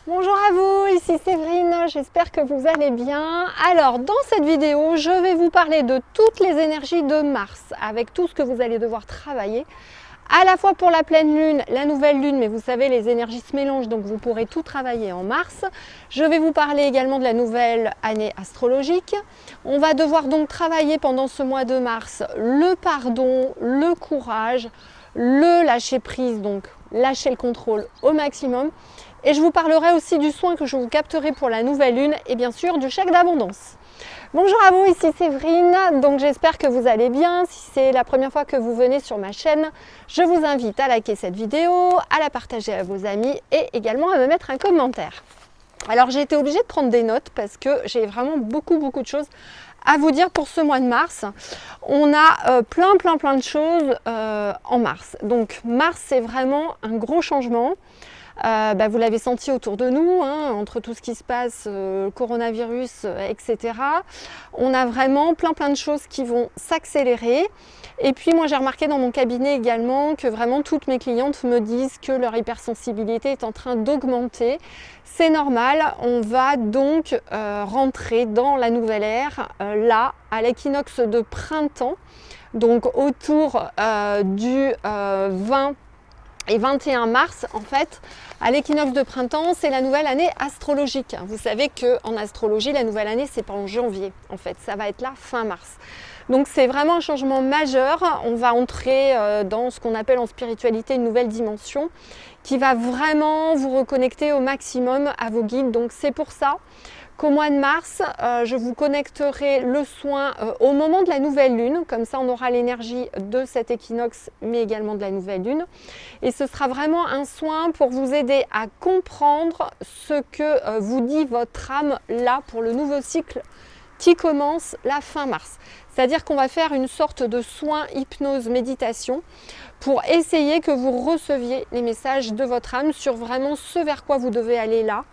Bonjour à vous, ici Séverine, j'espère que vous allez bien. Alors dans cette vidéo, je vais vous parler de toutes les énergies de Mars, avec tout ce que vous allez devoir travailler, à la fois pour la pleine lune, la nouvelle lune, mais vous savez les énergies se mélangent, donc vous pourrez tout travailler en Mars. Je vais vous parler également de la nouvelle année astrologique. On va devoir donc travailler pendant ce mois de mars le pardon, le courage, le lâcher prise, donc lâcher le contrôle au maximum. Et je vous parlerai aussi du soin que je vous capterai pour la nouvelle lune et bien sûr du chèque d'abondance. Bonjour à vous, ici Séverine, donc j'espère que vous allez bien. Si c'est la première fois que vous venez sur ma chaîne, je vous invite à liker cette vidéo, à la partager à vos amis et également à me mettre un commentaire. Alors j'ai été obligée de prendre des notes parce que j'ai vraiment beaucoup de choses à vous dire pour ce mois de mars. On a plein de choses en mars. Donc mars c'est vraiment un gros changement. Vous l'avez senti autour de nous, hein, entre tout ce qui se passe, coronavirus, etc. On a vraiment plein de choses qui vont s'accélérer. Et puis moi j'ai remarqué dans mon cabinet également que vraiment toutes mes clientes me disent que leur hypersensibilité est en train d'augmenter. C'est normal, on va donc rentrer dans la nouvelle ère, là, à l'équinoxe de printemps, donc autour du 20 et 21 mars, en fait, à l'équinoxe de printemps, c'est la nouvelle année astrologique. Vous savez qu'en astrologie, la nouvelle année, c'est pas en janvier, en fait, ça va être là fin mars. Donc c'est vraiment un changement majeur. On va entrer dans ce qu'on appelle en spiritualité une nouvelle dimension qui va vraiment vous reconnecter au maximum à vos guides. Donc c'est pour ça qu'au mois de mars, je vous connecterai le soin au moment de la nouvelle lune. Comme ça, on aura l'énergie de cet équinoxe, mais également de la nouvelle lune. Et ce sera vraiment un soin pour vous aider à comprendre ce que vous dit votre âme là pour le nouveau cycle qui commence la fin mars. C'est-à-dire qu'on va faire une sorte de soin hypnose méditation pour essayer que vous receviez les messages de votre âme sur vraiment ce vers quoi vous devez aller là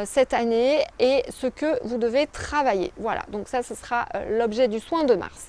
cette année et ce que vous devez travailler. Voilà, donc ça ce sera l'objet du soin de mars.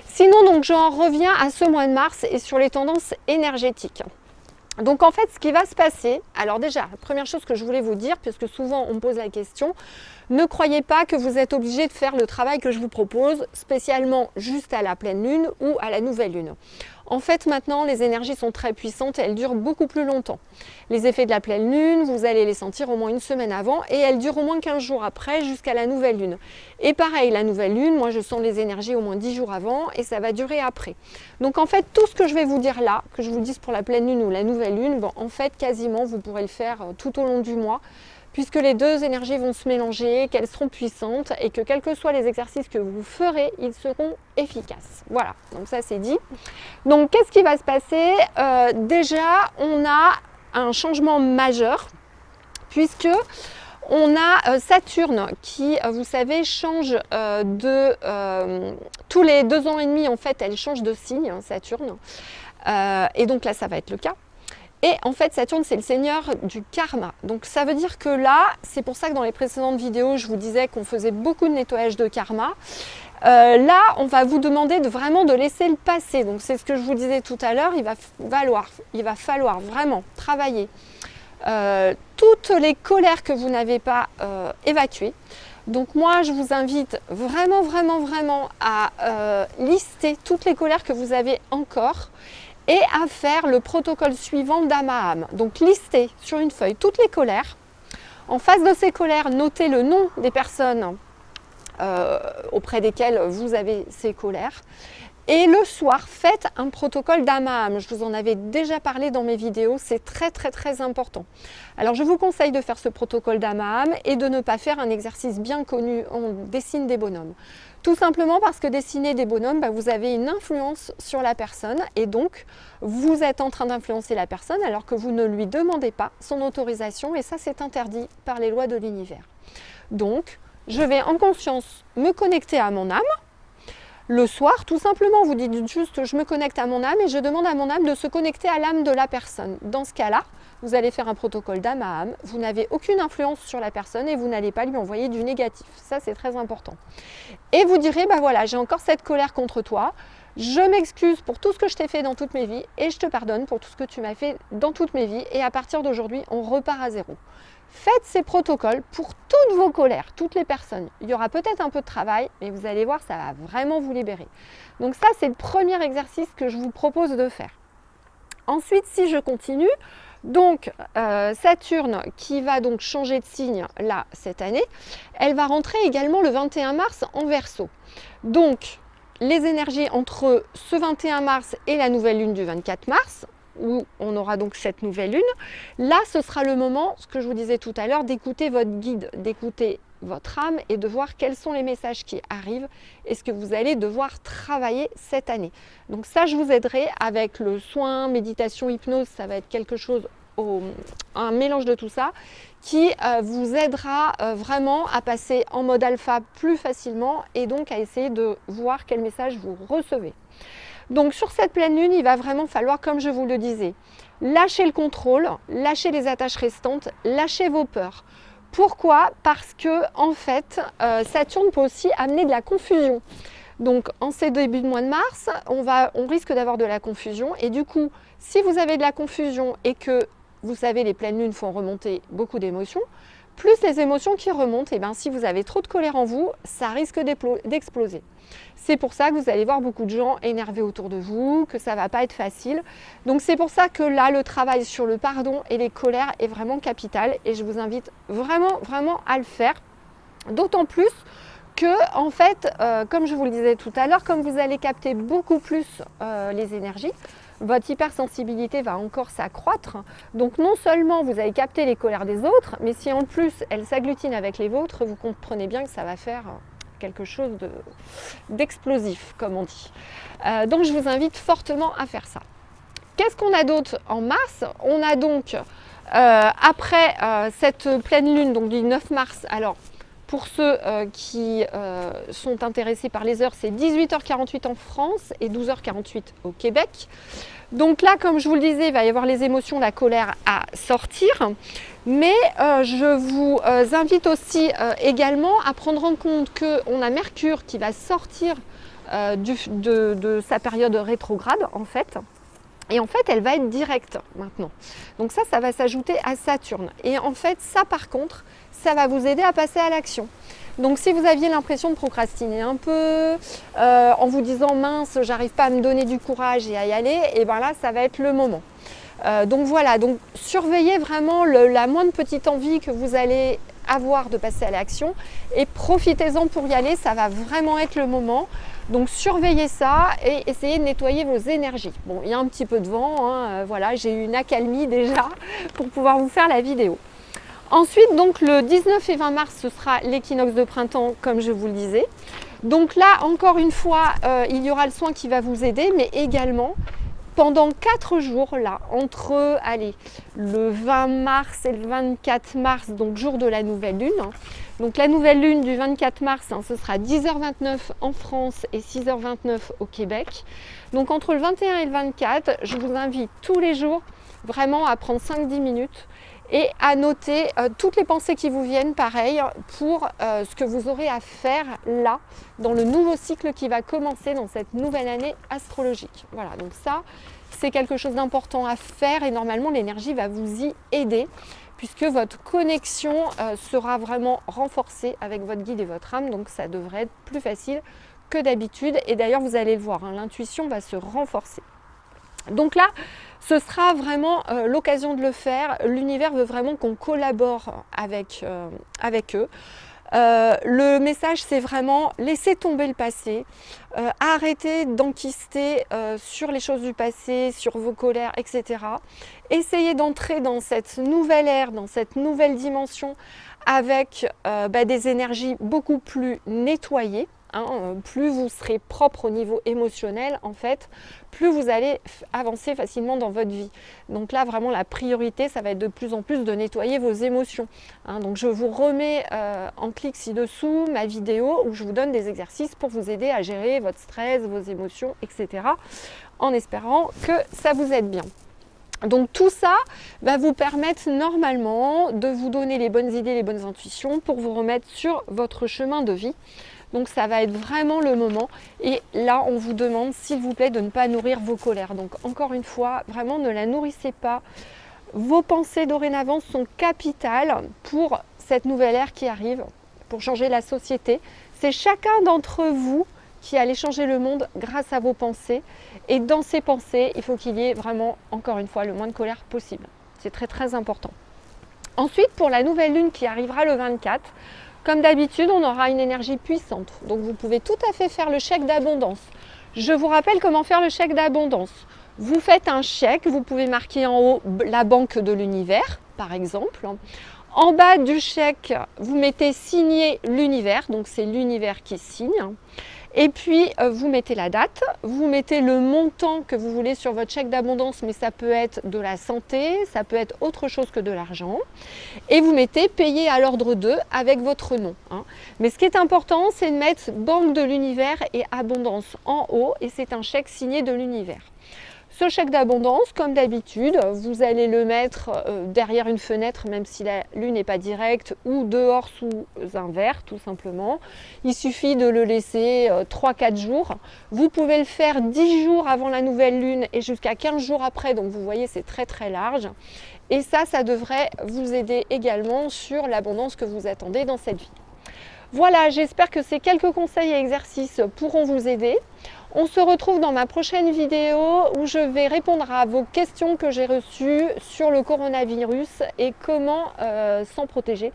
Sinon donc j'en reviens à ce mois de mars et sur les tendances énergétiques. Donc en fait ce qui va se passer, alors déjà la première chose que je voulais vous dire, puisque souvent on me pose la question, ne croyez pas que vous êtes obligé de faire le travail que je vous propose, spécialement juste à la pleine lune ou à la nouvelle lune. En fait maintenant les énergies sont très puissantes et elles durent beaucoup plus longtemps. Les effets de la pleine lune, vous allez les sentir au moins une semaine avant et elles durent au moins 15 jours après jusqu'à la nouvelle lune. Et pareil, la nouvelle lune, moi je sens les énergies au moins 10 jours avant et ça va durer après. Donc en fait tout ce que je vais vous dire là, que je vous dise pour la pleine lune ou la nouvelle lune, bon, en fait quasiment vous pourrez le faire tout au long du mois, puisque les deux énergies vont se mélanger, qu'elles seront puissantes et que quels que soient les exercices que vous ferez, ils seront efficaces. Voilà, donc ça c'est dit. Donc qu'est-ce qui va se passer déjà, on a un changement majeur, puisque on a Saturne qui, vous savez, change tous les 2 ans et demi, en fait, elle change de signe, Saturne. Et donc là, ça va être le cas. Et en fait, Saturne, c'est le seigneur du karma. Donc ça veut dire que là, c'est pour ça que dans les précédentes vidéos, je vous disais qu'on faisait beaucoup de nettoyage de karma. Là, on va vous demander vraiment de laisser le passé. Donc c'est ce que je vous disais tout à l'heure, il va falloir vraiment travailler toutes les colères que vous n'avez pas évacuées. Donc moi, je vous invite vraiment à lister toutes les colères que vous avez encore et à faire le protocole suivant d'âme à âme. Donc listez sur une feuille toutes les colères. En face de ces colères, notez le nom des personnes auprès desquelles vous avez ces colères. Et le soir, faites un protocole d'âme à âme. Je vous en avais déjà parlé dans mes vidéos, c'est très important. Alors je vous conseille de faire ce protocole d'âme à âme et de ne pas faire un exercice bien connu, on dessine des bonhommes. Tout simplement parce que dessiner des bonhommes, vous avez une influence sur la personne et donc vous êtes en train d'influencer la personne alors que vous ne lui demandez pas son autorisation et ça c'est interdit par les lois de l'univers. Donc je vais en conscience me connecter à mon âme. Le soir, tout simplement, vous dites juste je me connecte à mon âme et je demande à mon âme de se connecter à l'âme de la personne. Dans ce cas-là, vous allez faire un protocole d'âme à âme, vous n'avez aucune influence sur la personne et vous n'allez pas lui envoyer du négatif. Ça, c'est très important. Et vous direz, voilà, j'ai encore cette colère contre toi, je m'excuse pour tout ce que je t'ai fait dans toutes mes vies et je te pardonne pour tout ce que tu m'as fait dans toutes mes vies et à partir d'aujourd'hui, on repart à zéro. Faites ces protocoles pour toutes vos colères, toutes les personnes. Il y aura peut-être un peu de travail, mais vous allez voir, ça va vraiment vous libérer. Donc ça, c'est le premier exercice que je vous propose de faire. Ensuite, si je continue, donc Saturne qui va donc changer de signe là cette année, elle va rentrer également le 21 mars en Verseau. Donc les énergies entre ce 21 mars et la nouvelle lune du 24 mars, où on aura donc cette nouvelle lune, là ce sera le moment, ce que je vous disais tout à l'heure, d'écouter votre guide, d'écouter votre âme et de voir quels sont les messages qui arrivent et ce que vous allez devoir travailler cette année. Donc ça, je vous aiderai avec le soin, méditation, hypnose, ça va être quelque chose, un mélange de tout ça qui vous aidera vraiment à passer en mode alpha plus facilement et donc à essayer de voir quel message vous recevez. Donc sur cette pleine lune, il va vraiment falloir, comme je vous le disais, lâcher le contrôle, lâcher les attaches restantes, lâcher vos peurs. Pourquoi? Parce que en fait, Saturne peut aussi amener de la confusion. Donc en ces débuts de mois de mars, on risque d'avoir de la confusion. Et du coup, si vous avez de la confusion et que, vous savez, les pleines lunes font remonter beaucoup d'émotions, plus les émotions qui remontent, et bien si vous avez trop de colère en vous, ça risque d'exploser. C'est pour ça que vous allez voir beaucoup de gens énervés autour de vous, que ça ne va pas être facile. Donc c'est pour ça que là, le travail sur le pardon et les colères est vraiment capital et je vous invite vraiment, vraiment à le faire. D'autant plus que, en fait, comme je vous le disais tout à l'heure, comme vous allez capter beaucoup plus les énergies, votre hypersensibilité va encore s'accroître. Donc non seulement vous allez capter les colères des autres, mais si en plus elles s'agglutinent avec les vôtres, vous comprenez bien que ça va faire quelque chose d'explosif, comme on dit. Donc je vous invite fortement à faire ça. Qu'est-ce qu'on a d'autre en mars? On a donc, après cette pleine lune, donc du 9 mars, alors pour ceux qui sont intéressés par les heures, c'est 18h48 en France et 12h48 au Québec. Donc là, comme je vous le disais, il va y avoir les émotions, la colère à sortir. Mais je vous invite aussi également à prendre en compte qu'on a Mercure qui va sortir de sa période rétrograde en fait. Et en fait, elle va être directe maintenant. Donc ça va s'ajouter à Saturne. Et en fait, ça par contre, ça va vous aider à passer à l'action. Donc si vous aviez l'impression de procrastiner un peu, en vous disant mince, j'arrive pas à me donner du courage et à y aller, et bien là, ça va être le moment. Donc voilà, donc surveillez vraiment la moindre petite envie que vous allez avoir de passer à l'action et profitez-en pour y aller, ça va vraiment être le moment. Donc surveillez ça et essayez de nettoyer vos énergies. Bon, il y a un petit peu de vent, hein, voilà, j'ai eu une accalmie déjà pour pouvoir vous faire la vidéo. Ensuite, donc le 19 et 20 mars, ce sera l'équinoxe de printemps, comme je vous le disais. Donc là, encore une fois, il y aura le soin qui va vous aider, mais également pendant 4 jours, là, entre le 20 mars et le 24 mars, donc jour de la nouvelle lune. Donc la nouvelle lune du 24 mars, ce sera 10h29 en France et 6h29 au Québec. Donc entre le 21 et le 24, je vous invite tous les jours vraiment à prendre 5-10 minutes et à noter toutes les pensées qui vous viennent, pareil, pour ce que vous aurez à faire là, dans le nouveau cycle qui va commencer dans cette nouvelle année astrologique. Voilà, donc ça, c'est quelque chose d'important à faire et normalement l'énergie va vous y aider puisque votre connexion sera vraiment renforcée avec votre guide et votre âme, donc ça devrait être plus facile que d'habitude. Et d'ailleurs, vous allez le voir, hein, l'intuition va se renforcer. Donc là, ce sera vraiment l'occasion de le faire. L'univers veut vraiment qu'on collabore avec eux. Le message, c'est vraiment laisser tomber le passé, arrêter d'enquister sur les choses du passé, sur vos colères, etc. Essayez d'entrer dans cette nouvelle ère, dans cette nouvelle dimension avec des énergies beaucoup plus nettoyées. Plus vous serez propre au niveau émotionnel, en fait, plus vous allez avancer facilement dans votre vie. Donc là, vraiment, la priorité, ça va être de plus en plus de nettoyer vos émotions. Donc je vous remets en clic ci-dessous ma vidéo où je vous donne des exercices pour vous aider à gérer votre stress, vos émotions, etc. en espérant que ça vous aide bien. Donc tout ça va vous permettre normalement de vous donner les bonnes idées, les bonnes intuitions pour vous remettre sur votre chemin de vie. Donc ça va être vraiment le moment et là on vous demande s'il vous plaît de ne pas nourrir vos colères. Donc encore une fois, vraiment ne la nourrissez pas Vos pensées dorénavant sont capitales pour cette nouvelle ère qui arrive, pour changer la société. C'est chacun d'entre vous qui allez changer le monde grâce à vos pensées. Et dans ces pensées, il faut qu'il y ait vraiment, encore une fois, le moins de colère possible. C'est très très important. Ensuite, pour la nouvelle lune qui arrivera le 24, comme d'habitude, on aura une énergie puissante. Donc vous pouvez tout à fait faire le chèque d'abondance. Je vous rappelle comment faire le chèque d'abondance. Vous faites un chèque, vous pouvez marquer en haut la banque de l'univers, par exemple. En bas du chèque, vous mettez signé l'univers, donc c'est l'univers qui signe. Et puis, vous mettez la date, vous mettez le montant que vous voulez sur votre chèque d'abondance, mais ça peut être de la santé, ça peut être autre chose que de l'argent. Et vous mettez payer à l'ordre de avec votre nom. Mais ce qui est important, c'est de mettre banque de l'univers et abondance en haut, et c'est un chèque signé de l'univers. Ce chèque d'abondance, comme d'habitude, vous allez le mettre derrière une fenêtre, même si la lune n'est pas directe, ou dehors sous un verre, tout simplement. Il suffit de le laisser 3-4 jours. Vous pouvez le faire 10 jours avant la nouvelle lune et jusqu'à 15 jours après, donc vous voyez, c'est très très large. Et ça devrait vous aider également sur l'abondance que vous attendez dans cette vie. Voilà, j'espère que ces quelques conseils et exercices pourront vous aider. On se retrouve dans ma prochaine vidéo où je vais répondre à vos questions que j'ai reçues sur le coronavirus et comment s'en protéger.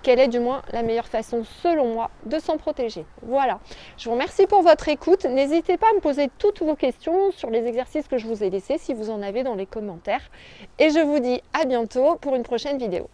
Quelle est du moins la meilleure façon selon moi de s'en protéger. Voilà, je vous remercie pour votre écoute. N'hésitez pas à me poser toutes vos questions sur les exercices que je vous ai laissés si vous en avez dans les commentaires. Et je vous dis à bientôt pour une prochaine vidéo.